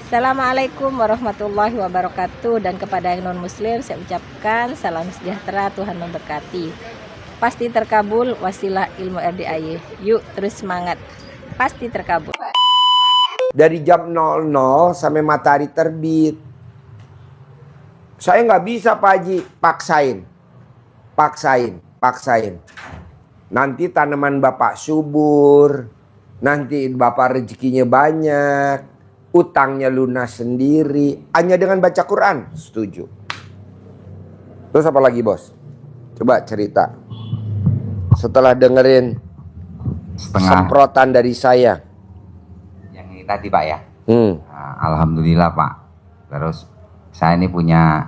Assalamualaikum warahmatullahi wabarakatuh. Dan kepada yang non muslim saya ucapkan salam sejahtera, Tuhan memberkati. Pasti terkabul wasilah ilmu RDAY. Yuk terus semangat, pasti terkabul. Dari jam 00 sampai matahari terbit. Saya nggak bisa Pak Haji paksain. Nanti tanaman Bapak subur, nanti Bapak rezekinya banyak, utangnya lunas sendiri, hanya dengan baca Quran. Setuju. Terus apa lagi bos? Coba cerita. Setelah dengerin semprotan dari saya. Yang ini tadi Pak ya. Nah, Alhamdulillah Pak. Terus saya ini punya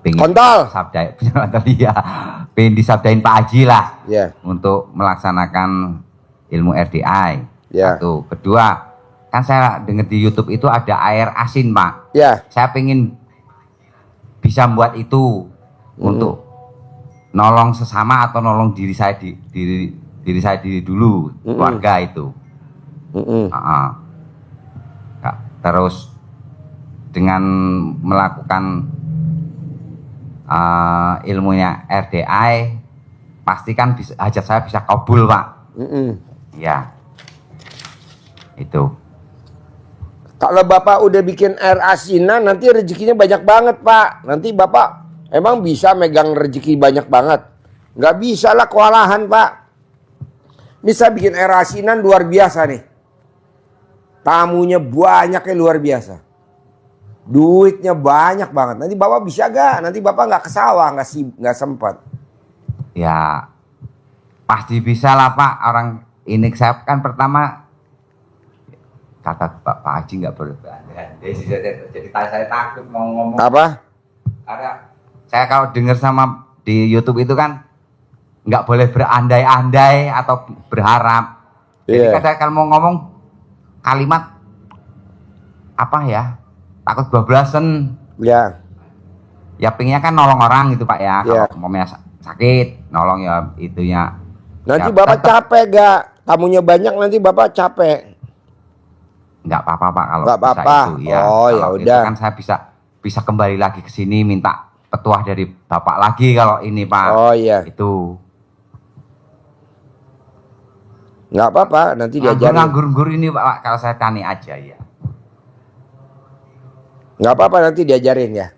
pengen kontol. pengen disabdain Pak Haji lah. Yeah. Untuk melaksanakan ilmu RDI. Yeah. Satu. Kedua, kan saya dengar di YouTube itu ada air asin Pak. Ya. Saya pengen bisa membuat itu untuk nolong sesama atau nolong diri saya dulu, keluarga itu. Terus dengan melakukan ilmunya RDI, pastikan hajat saya bisa kabul Pak. Ya, itu. Kalau Bapak udah bikin air asinan, nanti rezekinya banyak banget Pak. Nanti Bapak emang bisa megang rezeki banyak banget? Nggak bisa lah, kewalahan Pak. Bisa bikin air asinan luar biasa nih. Tamunya banyaknya luar biasa. Duitnya banyak banget. Nanti Bapak bisa gak? Nanti Bapak nggak ke sawah, nggak sempat. Ya, pasti bisa lah Pak. Orang ini saya kan pertama kata Pak Haji nggak boleh berandai-andai. Jadi saya takut mau ngomong. Apa? Karena saya kalau dengar sama di YouTube itu kan nggak boleh berandai-andai atau berharap. Jadi kadang kalau mau ngomong kalimat apa ya, takut bablasan. Ya. Ya pengennya kan nolong orang gitu Pak ya. Kalau umpamanya sakit, nolong ya itunya. Nanti ya, Bapak capek gak? Tamunya banyak nanti Bapak capek. Nggak apa-apa Pak kalau nggak bisa apa-apa. itu ya. Oh ya udah. Kan saya bisa kembali lagi ke sini minta petuah dari Bapak lagi kalau ini Pak. Oh iya. Itu. Nggak apa-apa, nanti diajarin. Nganggur-nganggur ini Pak, kalau saya tani aja ya. Nggak apa-apa, nanti diajarin ya.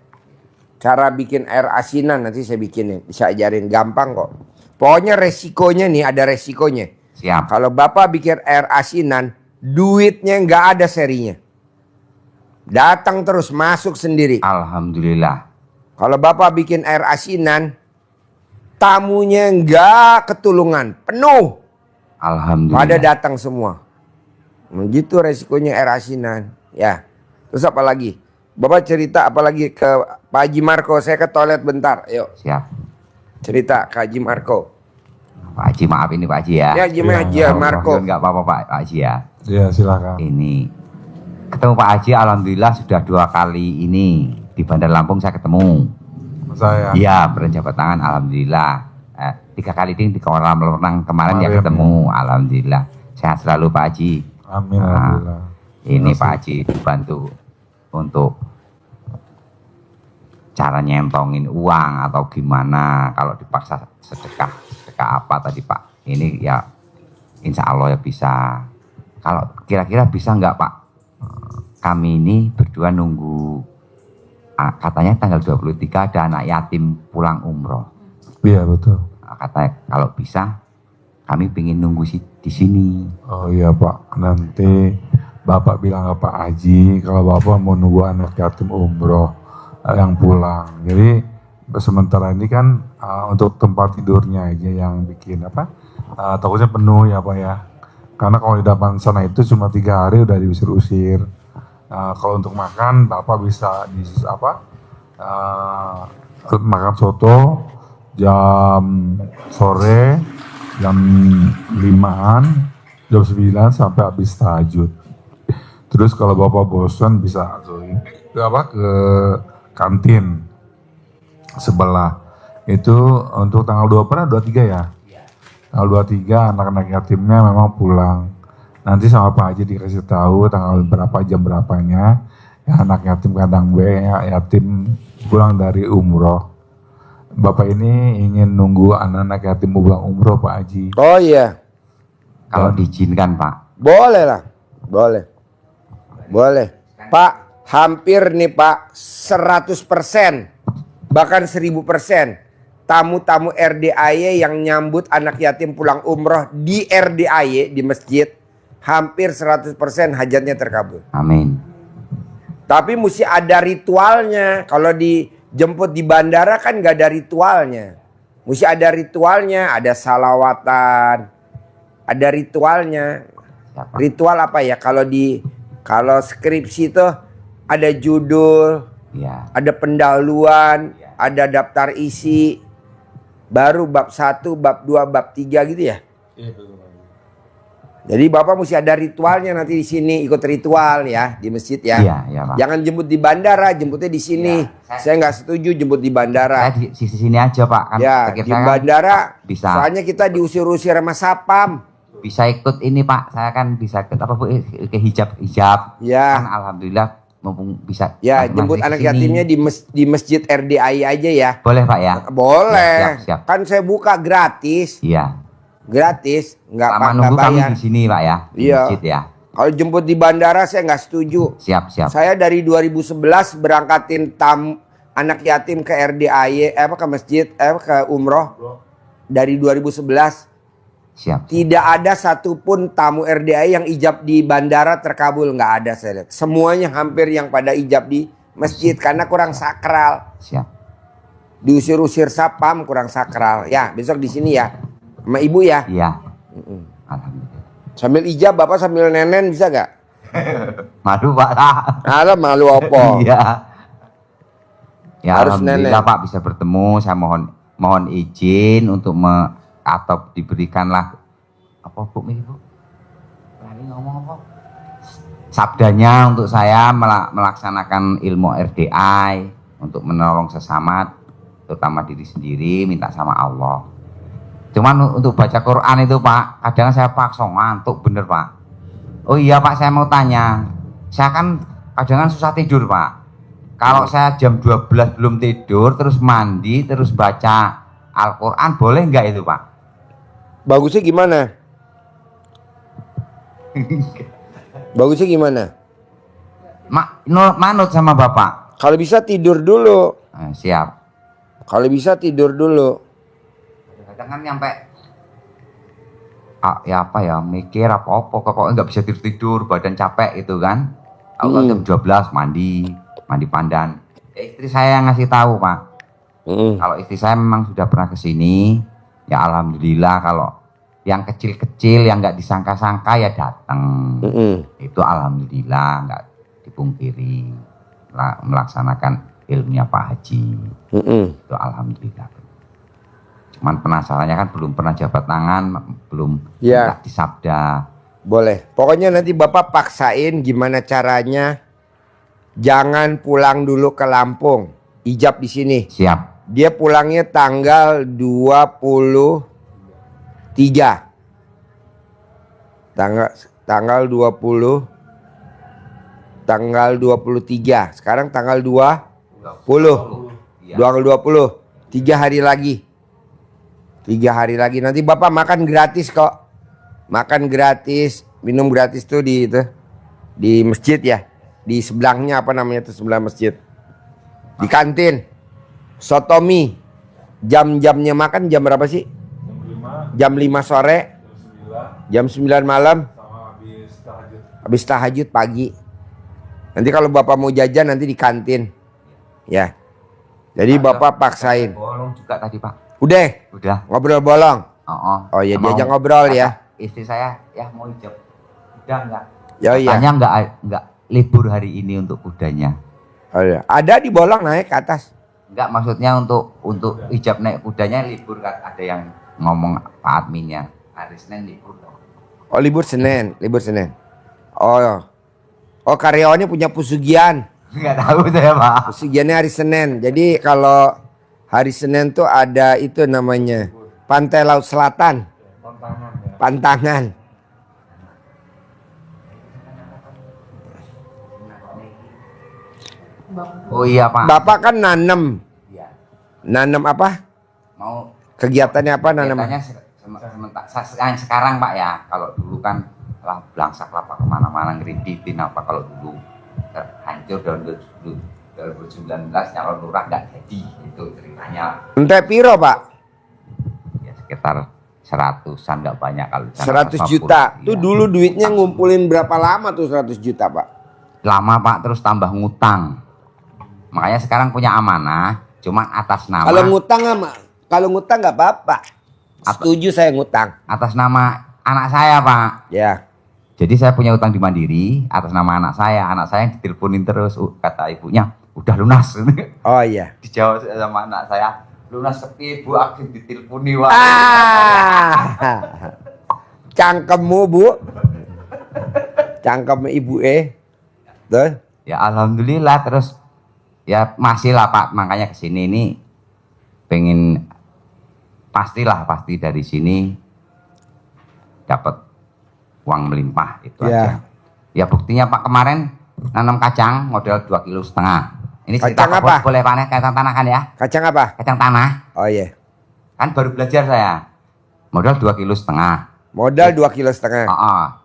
Cara bikin air asinan nanti saya bikinin. Bisa ajarin, gampang kok. Pokoknya resikonya nih, ada resikonya. Siap. Kalau Bapak bikin air asinan, duitnya nggak ada serinya. Datang terus, masuk sendiri. Alhamdulillah. Kalau Bapak bikin air asinan, tamunya nggak ketulungan, penuh. Alhamdulillah. Pada datang semua. Begitu resikonya air asinan. Ya. Terus apa lagi? Bapak cerita apa lagi ke Pak Haji Marco. Saya ke toilet bentar. Yuk. Siap. Cerita ke Haji Marco. Pak Haji maaf ini Pak Haji ya. Ya Haji Marco. Enggak apa-apa Pak Haji ya. Ya silakan. Ini ketemu Pak Haji alhamdulillah sudah 2 kali ini di Bandar Lampung saya ketemu. Saya. Iya berjabat tangan alhamdulillah. 3 kali ini di kolam renang kemarin ya ketemu. Alhamdulillah sehat selalu Pak Haji. Amin. Alhamdulillah. Ini Pak Haji dibantu untuk cara nyentongin uang atau gimana kalau dipaksa sedekah apa tadi Pak. Ini ya insya Allah ya bisa. Kalau kira-kira bisa nggak Pak? Kami ini berdua nunggu katanya tanggal 23 ada anak yatim pulang umroh. Iya betul. Katanya kalau bisa kami ingin nunggu di sini. Oh iya Pak, nanti Bapak bilang ke Pak Haji kalau Bapak mau nunggu anak yatim umroh yang pulang. Jadi sementara ini kan untuk tempat tidurnya aja yang bikin apa? Takutnya penuh ya Pak ya. Karena kalau di depan sana itu cuma 3 hari udah diusir-usir. Kalau untuk makan Bapak bisa makan soto jam sore jam 5-an, jam 9 sampai habis tahajud. Terus kalau Bapak bosan bisa ke kantin sebelah. Itu untuk tanggal 23 ya? Tanggal 23 anak-anak yatimnya memang pulang. nanti sama Pak Haji dikasih tahu tanggal berapa jam berapanya. Ya, anak yatim kandang B, ya, yatim pulang dari umroh. Bapak ini ingin nunggu anak-anak yatim pulang umroh Pak Haji. Oh iya, Kalau diizinkan Pak. boleh lah, boleh. Boleh. Pak, hampir nih Pak, 100%, bahkan 1000%. Tamu-tamu RDAY yang nyambut anak yatim pulang umroh di RDAY, di masjid, hampir 100% hajatnya terkabul. Amin. Tapi mesti ada ritualnya. Kalau dijemput di bandara kan gak ada ritualnya. Mesti ada ritualnya, ada salawatan, ada ritualnya. Siapa? Ritual apa ya? Kalau skripsi itu ada judul, Ya. ada pendahuluan, ada daftar isi, baru bab 1, bab 2, bab 3 gitu ya. Jadi Bapak mesti ada ritualnya nanti di sini, ikut ritual ya di masjid ya. Iya, iya Pak. Jangan jemput di bandara, jemputnya di sini. Iya, Saya nggak setuju jemput di bandara. Saya di sisi sini aja Pak. Kan Ya, pikir di saya kan bandara bisa soalnya kita diusir-usir sama sapam. bisa ikut ini Pak. Saya kan bisa ikut apa Bu, ke hijab. Ya. Kan alhamdulillah mumpung bisa. Ya, masih jemput ke anak sini. yatimnya di masjid RDI aja ya. Boleh Pak ya? Boleh. Siap, siap. Kan saya buka gratis. Iya. Gratis, nggak Lama nggak nunggu kami bayar. di sini Pak ya. Di Iya. masjid ya. Kalau jemput di bandara saya nggak setuju. Siap, siap. Saya dari 2011 berangkatin anak yatim ke RDAY, ke masjid, ke umroh. Dari 2011 Siap. tidak ada satupun tamu RDAY yang ijab di bandara terkabul, nggak ada saya lihat. Semuanya hampir yang pada ijab di masjid karena kurang sakral. Siap. Diusir-usir sapam kurang sakral. Ya, besok di sini ya. Sama ibu ya. Iya. Alhamdulillah. Sambil ijab Bapak sambil nenen bisa gak? Malu Pak. Ada malu apa? Iya. Ya Harus alhamdulillah nenek. Pak bisa bertemu. Saya mohon izin untuk atau diberikanlah apa Bu ini Bu? Lari ngomong apa? Sabdanya untuk saya melaksanakan ilmu RDI untuk menolong sesama, terutama diri sendiri, minta sama Allah. Cuman untuk baca Quran itu Pak, kadang saya paksa ngantuk bener Pak. Oh iya Pak, saya mau tanya. Saya kan kadang susah tidur Pak. Kalau saya jam 12 belum tidur, terus mandi, terus baca Al-Quran, boleh nggak itu Pak? Bagusnya gimana? Bagusnya gimana? Manut sama Bapak. Kalau bisa tidur dulu. Siap. Kalau bisa tidur dulu. Kadang kan nyampe ya apa ya, mikir apa-apa, pokoknya nggak bisa tidur, badan capek itu kan. Aku jam 12 mandi pandan. Ya, istri saya yang ngasih tahu Pak. Kalau istri saya memang sudah pernah ke sini, ya alhamdulillah. Kalau yang kecil-kecil yang nggak disangka-sangka ya datang. Itu alhamdulillah, nggak dipungkiri. Melaksanakan ilmunya Pak Haji. Itu alhamdulillah. Cuman penasarannya kan belum pernah jabat tangan, belum Ya. disabda. Boleh. Pokoknya nanti Bapak paksain gimana caranya. Jangan pulang dulu ke Lampung. Ijab di sini. Siap. Dia pulangnya tanggal 23. Tanggal 20. Tanggal 23. Sekarang tanggal 20. Iya. Tanggal 20. 3 hari lagi. 3 hari lagi. Nanti Bapak makan gratis kok. Makan gratis, minum gratis tuh di masjid ya. Di sebelahnya apa namanya tuh, sebelah masjid. Di kantin. Sotomi. Jam-jamnya makan jam berapa sih? Jam 5 sore. Jam 9 malam. Habis tahajud pagi. Nanti kalau Bapak mau jajan nanti di kantin. Ya. Jadi Bapak paksain. Bolong juga tadi Pak. Udah. Ngobrol bolong. Oh ya, diajak ngobrol ya. Istri saya ya mau hijab. Udah enggak? Ya iya. Katanya enggak libur hari ini untuk kudanya. Oh, ya. Ada di bolong naik ke atas. Enggak, maksudnya untuk hijab naik kudanya libur kan, ada yang ngomong Pak adminnya. Hari Senin libur dong. Oh libur Senin. Oh karyawannya punya pesugihan. Enggak tahu saya Pak. Pesugihannya hari Senin. Jadi kalau hari Senin tuh ada itu namanya Pantai Laut Selatan. Pantangan. Oh iya Pak. Bapak kan nanam. Iya. Nanam apa? Mau Kegiatannya apa nanam? kegiatannya yang sekarang Pak ya. Kalau dulu kan lah belangsak lah Pak kemana-mana ngeriditin apa kalau dulu hancur tahun 2019 nyalon lurah nggak jadi itu ceritanya. Ente piro Pak? Ya sekitar 100-an nggak banyak kalau 100 150, juta. Tuh iya. dulu duitnya ngumpulin berapa lama tuh 100 juta Pak? Lama Pak, terus tambah ngutang. Makanya sekarang punya amanah, cuman atas nama Kalau ngutang nggak apa-apa. Setuju saya ngutang. atas nama anak saya Pak. Ya. Jadi saya punya utang di Mandiri atas nama anak saya yang diteleponin terus kata ibunya udah lunas. Oh iya. Dijawab sama anak saya lunas sepi Bu akhir diteleponi Pak. Cangkemmu Bu. Cangkem ibu Tuh. Ya alhamdulillah terus ya masih lah Pak, makanya kesini ini pengen pasti dari sini dapat uang melimpah itu Ya. aja. Ya buktinya Pak kemarin nanam kacang modal 2,5 kilo. Ini cerita Kacang apa? boleh panen kacang tanah kan ya? Kacang apa? Kacang tanah. Oh iya. Kan baru belajar saya. Modal 2,5 kilo. Modal 2,5 kilo.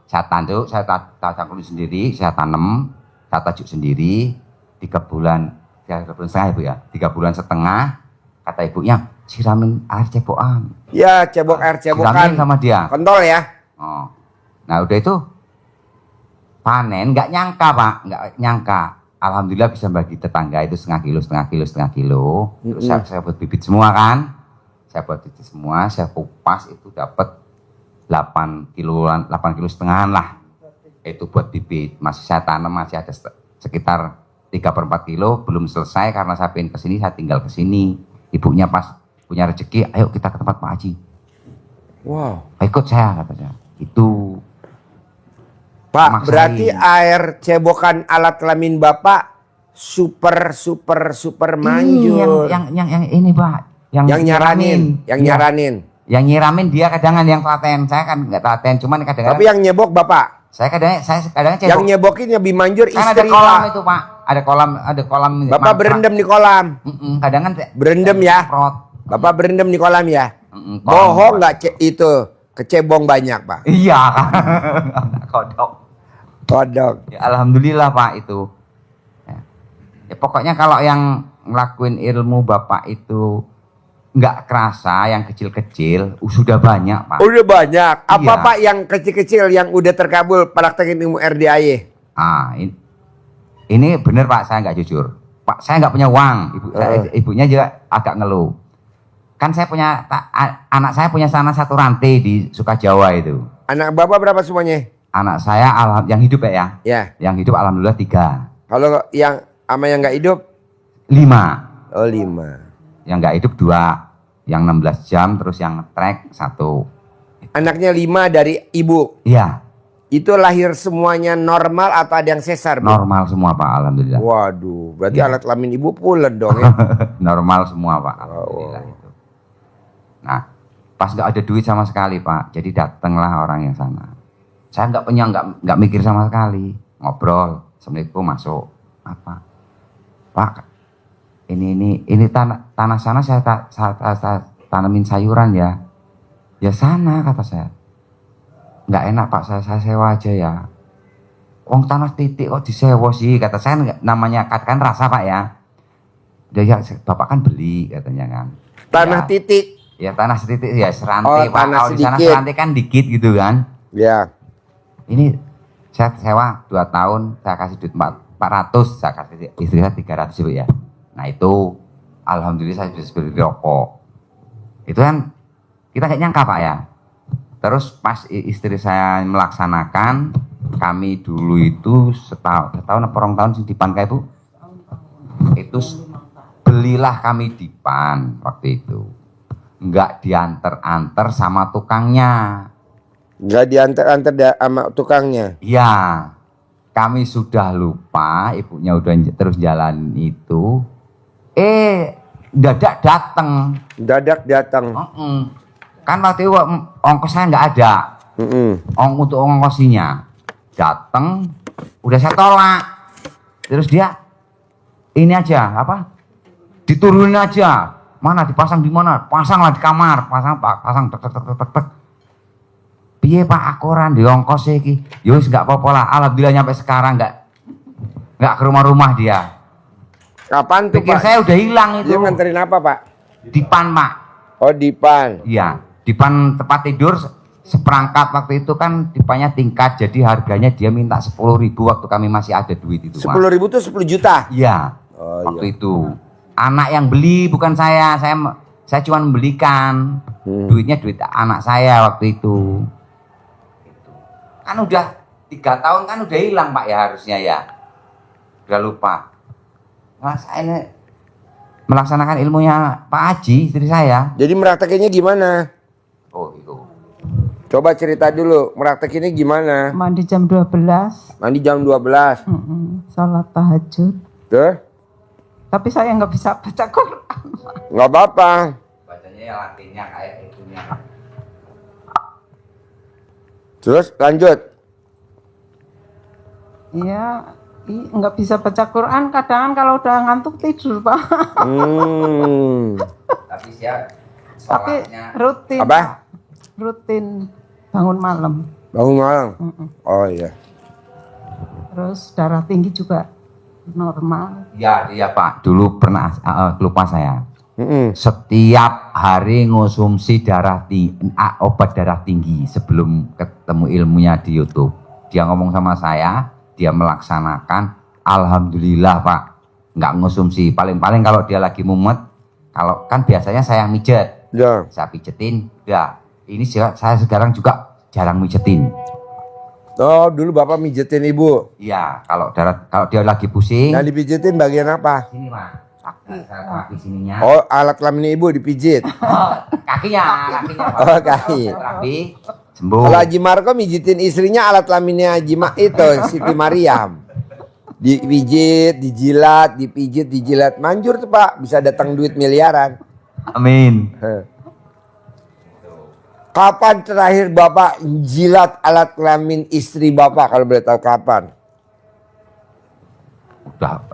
Saya tanjuk, saya cangkul sendiri, saya tanam, saya tajuk sendiri 3 bulan, 3 bulan setengah ibu ya, 3 bulan setengah. Kata ibunya siramin air cebokan. Ya cebok air cebokan. Siramin sama dia. Kontol ya. Oh. Nah udah itu panen, nggak nyangka Pak, nggak nyangka. Alhamdulillah bisa bagi tetangga itu setengah kilo. Terus saya buat bibit semua kan. Saya buat bibit semua, saya kupas itu dapat 8 kiloan, 8,5 kilo lah. Itu buat bibit. Masih saya tanam masih ada sekitar 3/4 kilo belum selesai karena saya pengen kesini, saya tinggal kesini. Ibunya pas punya rezeki, ayo kita ke tempat Pak Haji. Wow. Ikut saya katanya. Itu Pak, maksain. berarti air cebokan alat kelamin Bapak super manjur. Yang ini Pak, Yang nyaranin. Yang nyiramin dia kadangan yang telaten. Saya kan nggak telaten, cuman kadang-kadang Tapi yang nyebok Bapak. saya kadang cebok. Yang nyebokin lebih manjur Kan ada istri kolam Pak. itu Pak, ada kolam. Bapak mangkrak. berendam di kolam. Kadang kan Berendam ya. semprot. Bapak berendam di kolam ya. Kolam. Bohong nggak itu kecebong banyak Pak. Iya. Kodok. Kodok. Ya, alhamdulillah Pak itu. Ya, pokoknya kalau yang ngelakuin ilmu Bapak itu nggak kerasa, yang kecil-kecil sudah banyak Pak. Udah banyak. Apa Iya. Pak yang kecil-kecil yang udah terkabul praktekin ilmu RDAY? Ini bener Pak, saya nggak jujur. Pak, saya nggak punya uang. Ibunya juga agak ngeluh. Kan saya punya anak saya punya sana satu rantai di Sukajawa itu. Anak Bapak berapa semuanya? Anak saya yang hidup ya. Ya. Yang hidup alhamdulillah 3. Kalau yang sama yang nggak hidup? 5. Oh 5. Yang nggak hidup 2. Yang 16 jam terus yang trek 1. Anaknya 5 dari ibu. Iya. Itu lahir semuanya normal atau ada yang sesar? Bu? Normal semua Pak, alhamdulillah. Waduh, berarti Iya. alat kelamin ibu pulen dong ya. Normal semua Pak, alhamdulillah itu. Nah, pas nggak ada duit sama sekali Pak, jadi datanglah orang yang sana. Saya nggak mikir sama sekali, ngobrol, assalamualaikum masuk, apa, Pak, ini tanah sana saya tanamin sayuran ya, ya sana kata saya. Nggak enak Pak, saya sewa aja ya. Wong tanah titik kok disewa sih, kata saya. Namanya katakan rasa Pak ya. Ya Bapak kan beli katanya kan. Tanah Ya, titik. ya tanah setitik ya serantai Oh, Pak. tanah Kalau di sana sedikit. serantai kan dikit gitu kan. Ya. Ini saya sewa 2 tahun, saya kasih duit 400, saya kasih istri saya 300 Bu ya. Nah itu alhamdulillah saya bisa beli rokok. Itu kan kita nggak nyangka Pak ya. Terus pas istri saya melaksanakan, kami dulu itu setahun apa rong tahun sing dipan kae Bu. Itu belilah kami dipan waktu itu. Enggak diantar-antar sama tukangnya. Nggak diantar-antar sama tukangnya. Iya. Kami sudah lupa, ibunya udah terus jalan itu. Dadak datang. Dadak datang. Kan waktu itu ongkos saya nggak ada. Untuk ongkosinya. Datang, udah saya tolak. Terus dia, ini aja apa? Diturunin aja. Mana dipasang di mana? Pasanglah di kamar, pasang tek tek tek tek tek. Piye Pak aku ora ndek ongkos iki? Ya wis enggak apa-apa lah. Alhamdulillah nyampe sekarang enggak ke rumah-rumah dia. Kapan tuh Pikir Pak? saya udah hilang itu. Dia nganterin apa Pak? Dipan Pak. Oh Dipan. Iya, dipan tempat tidur seperangkat waktu itu kan dipannya tingkat, jadi harganya dia minta 10.000 waktu kami masih ada duit itu. 10.000 tuh 10 juta. Iya, Oh, waktu itu anak yang beli bukan saya cuma membelikan. Duitnya duit anak saya waktu itu. Kan udah 3 tahun kan udah hilang Pak ya harusnya ya. Udah lupa. Nah, saya ini melaksanakan ilmunya Pak Haji istri saya. Jadi meraktekinnya gimana? Oh itu. Coba cerita dulu, meraktekinnya gimana? Mandi jam 12. Mandi jam 12. Salat tahajud. Tuh, Tapi saya nggak bisa baca Quran. nggak apa-apa. Bacanya ya latinya kayak itunya. Terus lanjut. Iya, nggak bisa baca Quran. Kadang kalau udah ngantuk tidur, Pak. Tapi saya Tapi sholatnya rutin. Apa? Pak. Rutin bangun malam. Bangun malam. Oh iya. Terus darah tinggi juga normal. ya iya Pak dulu pernah lupa saya Mm-mm. setiap hari ngonsumsi obat darah tinggi sebelum ketemu ilmunya di YouTube. Dia ngomong sama saya, dia melaksanakan, alhamdulillah Pak nggak ngonsumsi. Paling-paling kalau dia lagi mumet, kalau kan biasanya saya yang mijet, Ya. saya pijetin, ya ini saya sekarang juga jarang mijetin. Oh, dulu Bapak mijetin Ibu. Iya, kalau dia lagi pusing, Nah, dipijetin bagian apa? sini Pak, kaki sininya. Oh, alat kelamin Ibu dipijit. Kakinya. Oh, kaki. Terapi sembuh. Kalau Haji Marco mijitin istrinya alat kelaminnya Haji itu Siti Mariam. Dipijit, dijilat, dipijit, dijilat. Manjur tuh Pak, bisa datang duit miliaran. Amin. Kapan terakhir Bapak jilat alat kelamin istri Bapak kalau boleh tahu kapan?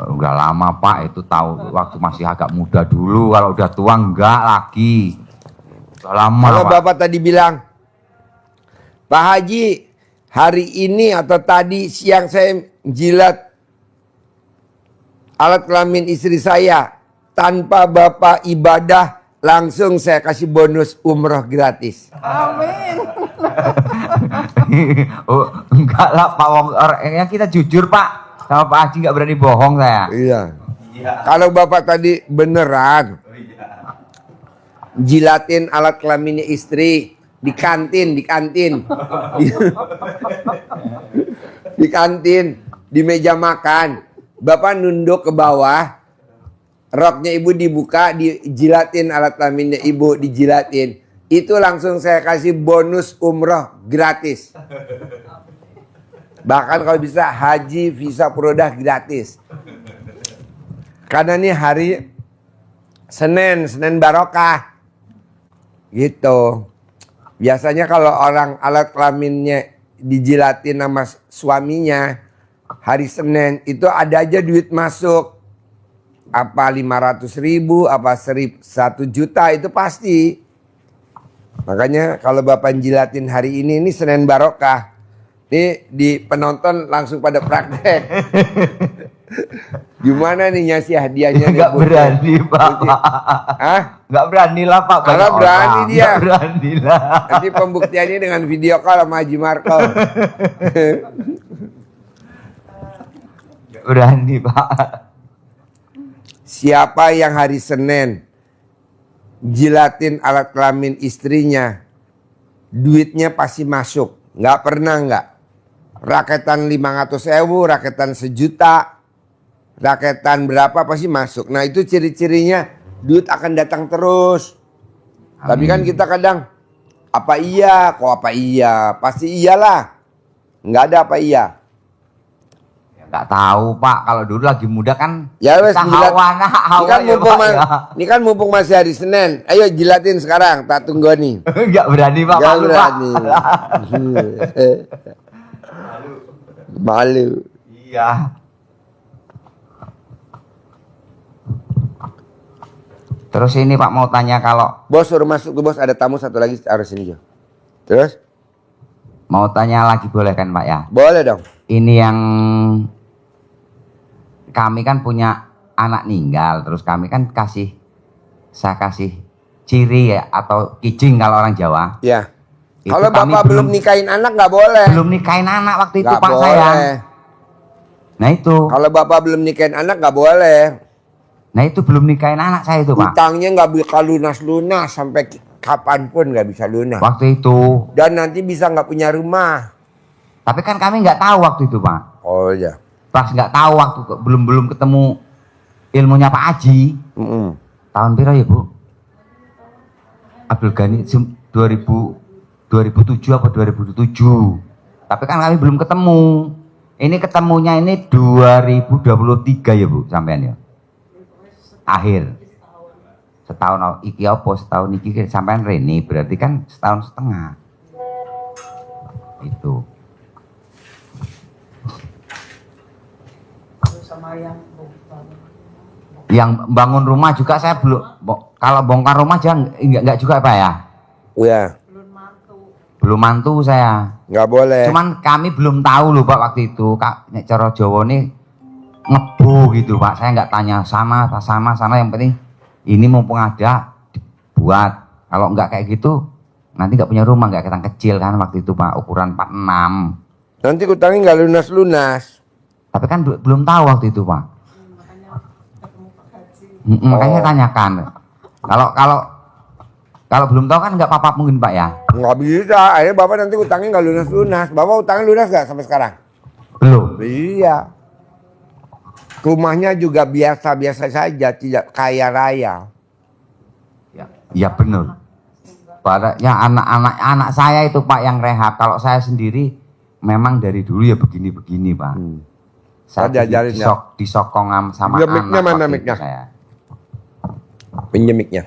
Udah lama Pak, itu tahu waktu masih agak muda dulu. Kalau udah tua enggak lagi. Udah lama Kalau Pak. Bapak tadi bilang, Pak Haji, hari ini atau tadi siang saya jilat alat kelamin istri saya tanpa Bapak ibadah, langsung saya kasih bonus umroh gratis. Amin. Oh, enggak lah Pak, yang kita jujur Pak. Sama Pak Haji enggak berani bohong saya. Iya. Kalau Bapak tadi beneran jilatin alat kelaminnya istri di kantin, di kantin, di meja makan, Bapak nunduk ke bawah, roknya Ibu dibuka, dijilatin alat kelaminnya Ibu, dijilatin. Itu langsung saya kasih bonus umroh gratis. Bahkan kalau bisa haji visa Prodah gratis. Karena ini hari Senin barokah. Gitu. Biasanya kalau orang alat kelaminnya dijilatin sama suaminya hari Senin itu ada aja duit masuk. Apa 500.000, apa 1 juta itu pasti. Makanya kalau Bapak jilatin hari ini Senin barokah. Nih di penonton langsung pada praktek. Gimana nih ngasih hadiahnya? Enggak berani Pak. Hah? Enggak berani lah Pak. Kalau berani dia. Enggak berani lah. Nanti pembuktiannya dengan video call sama Haji Marco. Enggak berani Pak. Siapa yang hari Senin jilatin alat kelamin istrinya, duitnya pasti masuk. Nggak pernah nggak. Raketan 500.000, raketan 1 juta, raketan berapa pasti masuk. Nah itu ciri-cirinya duit akan datang terus. Tapi kan kita kadang apa iya, kok apa iya, pasti iyalah. Nggak ada apa iya. Enggak tahu Pak, kalau dulu lagi muda kan Ya wes kita jilat. Ini kan mumpung masih hari Senin. Ayo jilatin sekarang, tak tunggu nih. enggak berani Pak, Nggak malu berani. Pak. Malu. Iya. Terus ini Pak mau tanya, kalau Bos suruh masuk tuh bos, ada tamu satu lagi harus sini Jo. Terus? mau tanya lagi boleh kan Pak ya? Boleh dong. Ini yang kami kan punya anak ninggal, terus kami kan saya kasih ciri ya, atau kijing kalau orang Jawa. Ya. Itu Kalau kami bapak belum nikahin anak nggak boleh. belum nikahin anak waktu itu Nggak Pak boleh. saya. Nah itu, Kalau bapak belum nikahin anak nggak boleh. nah itu belum nikahin anak saya itu Pak. Utangnya nggak bisa lunas sampai kapanpun nggak bisa lunas. Waktu itu, Dan nanti bisa nggak punya rumah. tapi kan kami nggak tahu waktu itu Pak. Oh ya. Pas nggak tahu waktu belum ketemu ilmunya Pak Haji. Mm-mm. Tahun piro ya Bu? Abdul Ghani 2007 apa 2007. Tapi kan kami belum ketemu. Ini ketemunya ini 2023 ya Bu sampean ya. Akhir. Setahun iki apa setahun iki sampean Reni, berarti kan setahun setengah. Itu. Yang bangun rumah juga saya belum, kalau bongkar rumah jangan enggak juga Pak ya. Ya. Belum mantu saya. Nggak boleh. Cuman kami belum tahu loh Pak waktu itu. Nek cara Jawa nih ngebu gitu Pak. Saya nggak tanya sana yang penting ini mumpung ada dibuat. Kalau nggak kayak gitu nanti nggak punya rumah, nggak ketang kecil kan waktu itu Pak, ukuran 46. Nanti utangnya nggak lunas. Tapi kan belum tahu waktu itu Pak. Makanya saya tanyakan. Kalau belum tahu kan nggak apa-apa mungkin Pak ya. Nggak bisa. Akhirnya bapak nanti utangnya nggak lunas. Bapak utangnya lunas nggak sampai sekarang? Belum. Iya. Rumahnya juga biasa-biasa saja, tidak kaya raya. Ya benar. Padahal anak saya itu Pak yang rehab. Kalau saya sendiri memang dari dulu ya begini-begini Pak. Saya diajarin ya. disokong sama Ya, mic-nya anak mana waktu itu mic-nya? saya. Pinjam mic-nya.